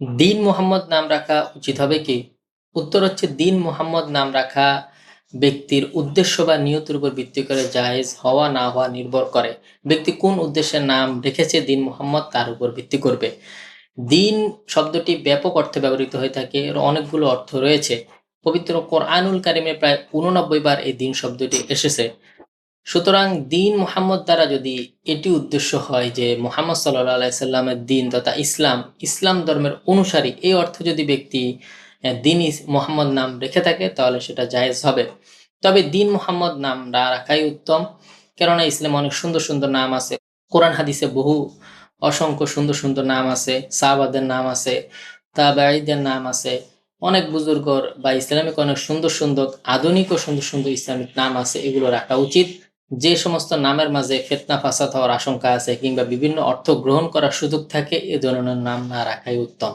দীন মুহাম্মদ নাম রাখা উচিত হবে কি? উত্তর হচ্ছে দীন মুহাম্মদ নাম রাখা ব্যক্তির উদ্দেশ্য বা নিয়তের উপর ভিত্তি করে জায়েজ হওয়া না হওয়া নির্ভর করে। ব্যক্তি কোন উদ্দেশ্যে নাম রেখেছে দীন মুহাম্মদ তার উপর ভিত্তি করবে। দীন শব্দটি ব্যাপক অর্থে ব্যবহৃত হয়ে থাকে, এর অনেকগুলো অর্থ রয়েছে। পবিত্র কোরআনুল কারিমে প্রায় 89 বার এই দীন শব্দটি এসেছে। সুতরাং দীন মুহাম্মদ দ্বারা যদি এটি উদ্দেশ্য হয় যে মুহাম্মদ সাল্লাল্লাহু আলাইহি সাল্লামের দিন তথা ইসলাম ধর্মের অনুসারী, এই অর্থে যদি ব্যক্তি দীন মুহাম্মদ নাম রেখে থাকে তাহলে সেটা জায়েজ হবে। তবে দীন মুহাম্মদ নাম না রাখাই উত্তম, কেননা ইসলামে অনেক সুন্দর সুন্দর নাম আছে। কোরআন হাদিসে বহু অসংখ্য সুন্দর সুন্দর নাম আছে, সাহাবাদের নাম আছে, তাবেঈদের নাম আছে, অনেক বুজুর্গর বা ইসলামিক অনেক সুন্দর সুন্দর আধুনিক ও সুন্দর সুন্দর ইসলামিক নাম আছে, এগুলো রাখা উচিত। যে সমস্ত নামের মাঝে ফিতনা ফাসাদ হওয়ার আশঙ্কা আছে কিংবা বিভিন্ন অর্থ গ্রহণ করার সুযোগ থাকে, এ ধরনের নাম না রাখাই উত্তম।